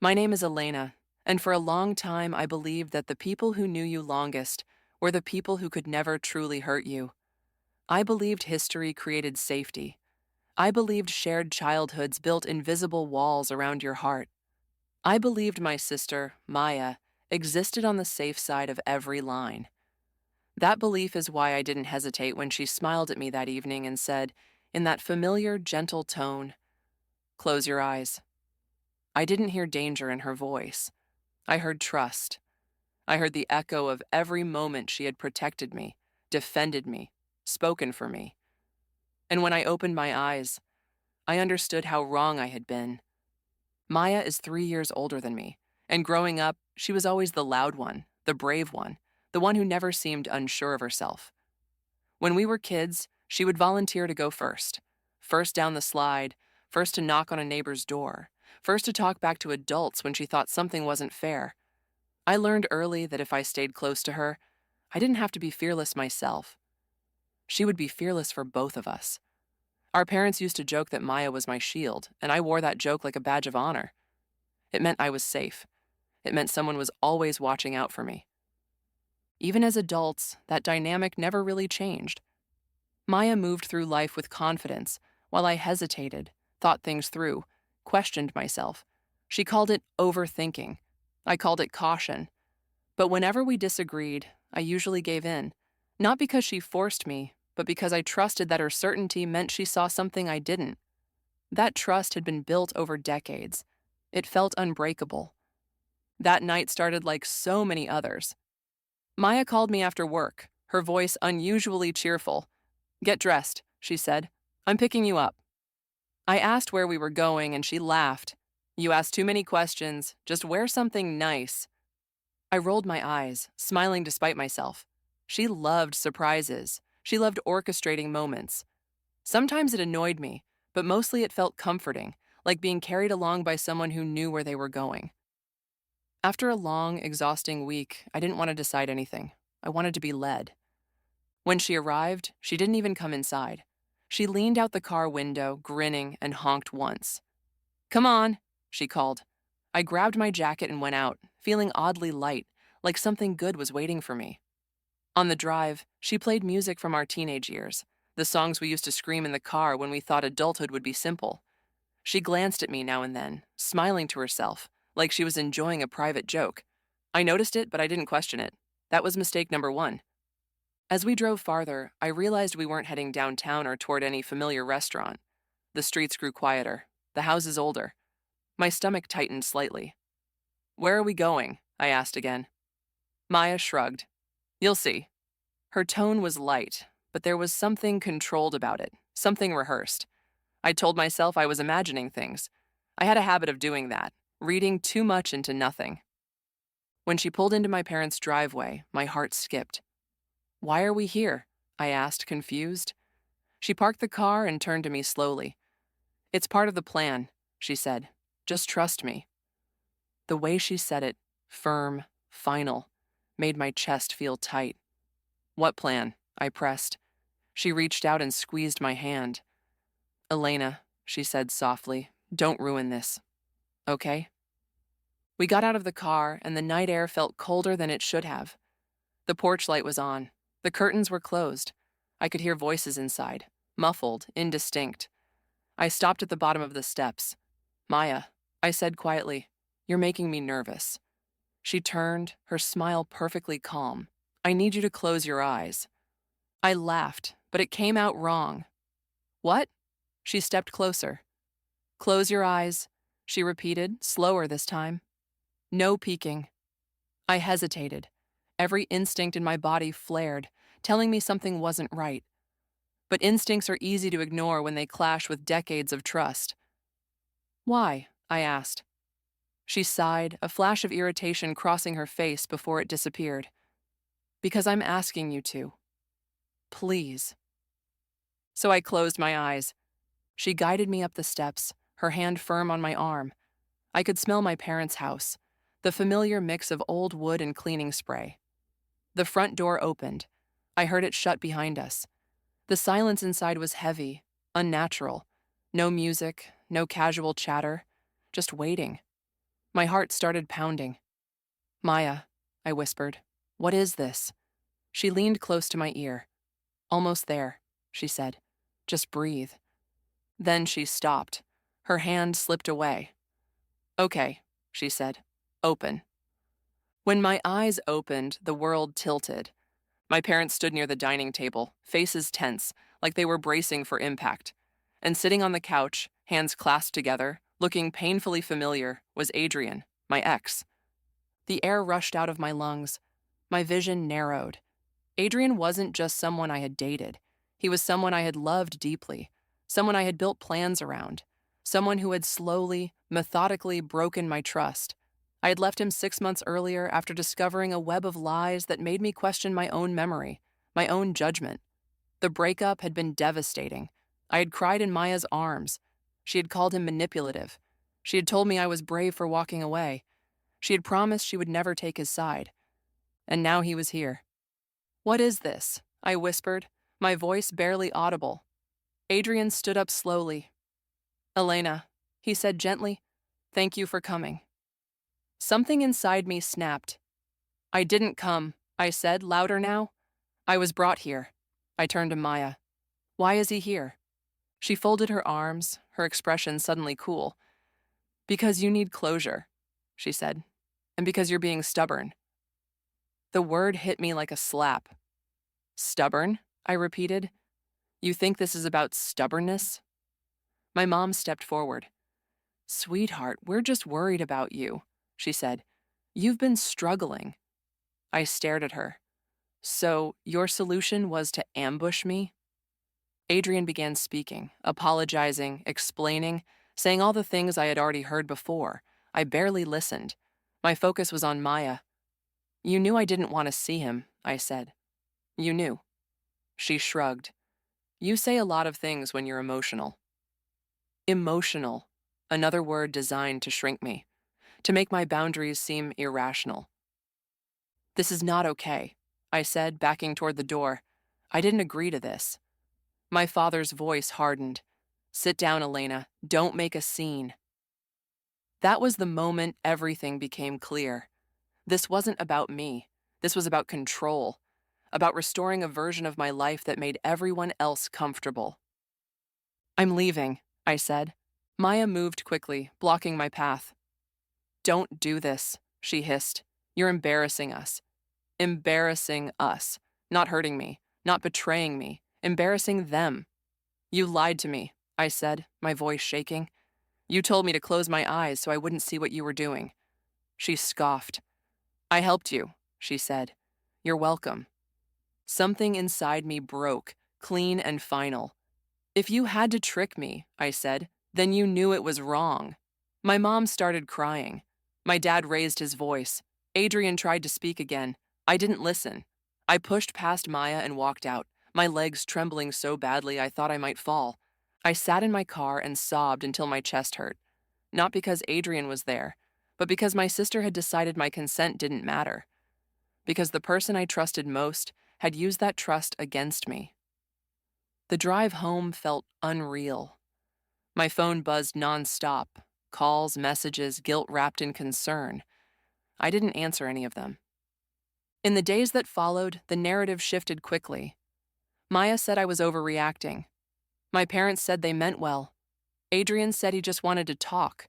My name is Elena, and for a long time I believed that the people who knew you longest were the people who could never truly hurt you. I believed history created safety. I believed shared childhoods built invisible walls around your heart. I believed my sister, Maya, existed on the safe side of every line. That belief is why I didn't hesitate when she smiled at me that evening and said, in that familiar, gentle tone, "Close your eyes." I didn't hear danger in her voice. I heard trust. I heard the echo of every moment she had protected me, defended me, spoken for me. And when I opened my eyes, I understood how wrong I had been. Maya is 3 years older than me, and growing up, she was always the loud one, the brave one, the one who never seemed unsure of herself. When we were kids, she would volunteer to go first. First down the slide, first to knock on a neighbor's door, first to talk back to adults when she thought something wasn't fair. I learned early that if I stayed close to her, I didn't have to be fearless myself. She would be fearless for both of us. Our parents used to joke that Maya was my shield, and I wore that joke like a badge of honor. It meant I was safe. It meant someone was always watching out for me. Even as adults, that dynamic never really changed. Maya moved through life with confidence, while I hesitated, thought things through, questioned myself. She called it overthinking. I called it caution. But whenever we disagreed, I usually gave in. Not because she forced me, but because I trusted that her certainty meant she saw something I didn't. That trust had been built over decades. It felt unbreakable. That night started like so many others. Maya called me after work, her voice unusually cheerful. "Get dressed," she said. "I'm picking you up." I asked where we were going, and she laughed. "You asked too many questions. Just wear something nice." I rolled my eyes, smiling despite myself. She loved surprises. She loved orchestrating moments. Sometimes it annoyed me, but mostly it felt comforting, like being carried along by someone who knew where they were going. After a long, exhausting week, I didn't want to decide anything. I wanted to be led. When she arrived, she didn't even come inside. She leaned out the car window, grinning, and honked once. "Come on," she called. I grabbed my jacket and went out, feeling oddly light, like something good was waiting for me. On the drive, she played music from our teenage years, the songs we used to scream in the car when we thought adulthood would be simple. She glanced at me now and then, smiling to herself, like she was enjoying a private joke. I noticed it, but I didn't question it. That was mistake number one. As we drove farther, I realized we weren't heading downtown or toward any familiar restaurant. The streets grew quieter, the houses older. My stomach tightened slightly. "Where are we going?" I asked again. Maya shrugged. "You'll see." Her tone was light, but there was something controlled about it, something rehearsed. I told myself I was imagining things. I had a habit of doing that, reading too much into nothing. When she pulled into my parents' driveway, my heart skipped. "Why are we here?" I asked, confused. She parked the car and turned to me slowly. "It's part of the plan," she said. "Just trust me." The way she said it, firm, final, made my chest feel tight. "What plan?" I pressed. She reached out and squeezed my hand. "Elena," she said softly, "don't ruin this. Okay?" We got out of the car, and the night air felt colder than it should have. The porch light was on. The curtains were closed. I could hear voices inside, muffled, indistinct. I stopped at the bottom of the steps. "Maya," I said quietly, "you're making me nervous." She turned, her smile perfectly calm. "I need you to close your eyes." I laughed, but it came out wrong. "What?" She stepped closer. "Close your eyes," she repeated, slower this time. "No peeking." I hesitated. Every instinct in my body flared, telling me something wasn't right. But instincts are easy to ignore when they clash with decades of trust. "Why?" I asked. She sighed, a flash of irritation crossing her face before it disappeared. "Because I'm asking you to. Please." So I closed my eyes. She guided me up the steps, her hand firm on my arm. I could smell my parents' house, the familiar mix of old wood and cleaning spray. The front door opened. I heard it shut behind us. The silence inside was heavy, unnatural. No music, no casual chatter, just waiting. My heart started pounding. Maya, I whispered, what is this? She leaned close to my ear. Almost there, she said. Just breathe. Then she stopped. Her hand slipped away. Okay, she said. Open. When my eyes opened, the world tilted. My parents stood near the dining table, faces tense, like they were bracing for impact. And sitting on the couch, hands clasped together, looking painfully familiar, was Adrian, my ex. The air rushed out of my lungs. My vision narrowed. Adrian wasn't just someone I had dated. He was someone I had loved deeply, someone I had built plans around, someone who had slowly, methodically broken my trust. I had left him 6 months earlier after discovering a web of lies that made me question my own memory, my own judgment. The breakup had been devastating. I had cried in Maya's arms. She had called him manipulative. She had told me I was brave for walking away. She had promised she would never take his side. And now he was here. What is this? I whispered, my voice barely audible. Adrian stood up slowly. Elena, he said gently, thank you for coming. Something inside me snapped. I didn't come, I said, louder now. I was brought here. I turned to Maya. Why is he here? She folded her arms, her expression suddenly cool. Because you need closure, she said, and because you're being stubborn. The word hit me like a slap. Stubborn? I repeated. You think this is about stubbornness? My mom stepped forward. Sweetheart, we're just worried about you, she said. You've been struggling. I stared at her. So, your solution was to ambush me? Adrian began speaking, apologizing, explaining, saying all the things I had already heard before. I barely listened. My focus was on Maya. You knew I didn't want to see him, I said. You knew. She shrugged. You say a lot of things when you're emotional. Emotional, another word designed to shrink me, to make my boundaries seem irrational. This is not okay, I said, backing toward the door. I didn't agree to this. My father's voice hardened. Sit down, Elena. Don't make a scene. That was the moment everything became clear. This wasn't about me. This was about control, about restoring a version of my life that made everyone else comfortable. I'm leaving, I said. Maya moved quickly, blocking my path. Don't do this, she hissed. You're embarrassing us. Embarrassing us. Not hurting me, not betraying me, embarrassing them. You lied to me, I said, my voice shaking. You told me to close my eyes so I wouldn't see what you were doing. She scoffed. I helped you, she said. You're welcome. Something inside me broke, clean and final. If you had to trick me, I said, then you knew it was wrong. My mom started crying. My dad raised his voice. Adrian tried to speak again. I didn't listen. I pushed past Maya and walked out, my legs trembling so badly I thought I might fall. I sat in my car and sobbed until my chest hurt. Not because Adrian was there, but because my sister had decided my consent didn't matter. Because the person I trusted most had used that trust against me. The drive home felt unreal. My phone buzzed nonstop, calls, messages, guilt wrapped in concern. I didn't answer any of them. In the days that followed, the narrative shifted quickly. Maya said I was overreacting. My parents said they meant well. Adrian said he just wanted to talk.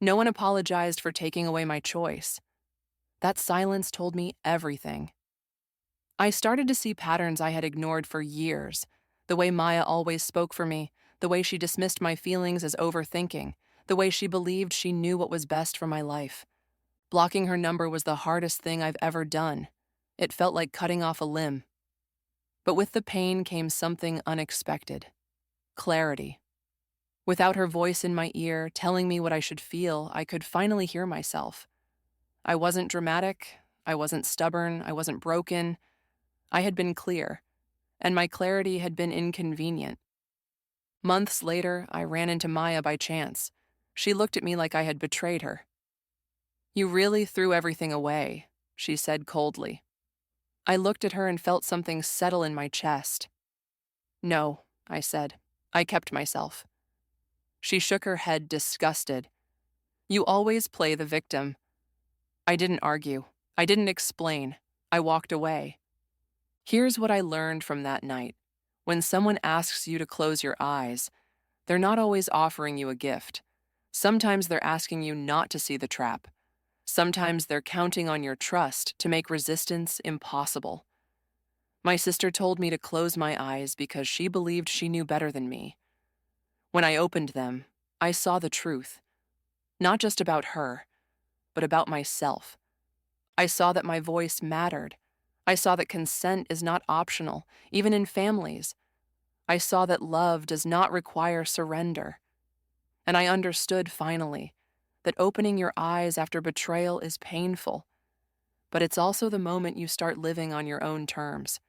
No one apologized for taking away my choice. That silence told me everything. I started to see patterns I had ignored for years. The way Maya always spoke for me, the way she dismissed my feelings as overthinking, the way she believed she knew what was best for my life. Blocking her number was the hardest thing I've ever done. It felt like cutting off a limb. But with the pain came something unexpected. Clarity. Without her voice in my ear, telling me what I should feel, I could finally hear myself. I wasn't dramatic, I wasn't stubborn, I wasn't broken. I had been clear, and my clarity had been inconvenient. Months later, I ran into Maya by chance. She looked at me like I had betrayed her. You really threw everything away, she said coldly. I looked at her and felt something settle in my chest. No, I said. I kept myself. She shook her head, disgusted. You always play the victim. I didn't argue. I didn't explain. I walked away. Here's what I learned from that night. When someone asks you to close your eyes, they're not always offering you a gift. Sometimes they're asking you not to see the trap. Sometimes they're counting on your trust to make resistance impossible. My sister told me to close my eyes because she believed she knew better than me. When I opened them, I saw the truth, not just about her, but about myself. I saw that my voice mattered. I saw that consent is not optional, even in families. I saw that love does not require surrender. And I understood finally that opening your eyes after betrayal is painful, but it's also the moment you start living on your own terms.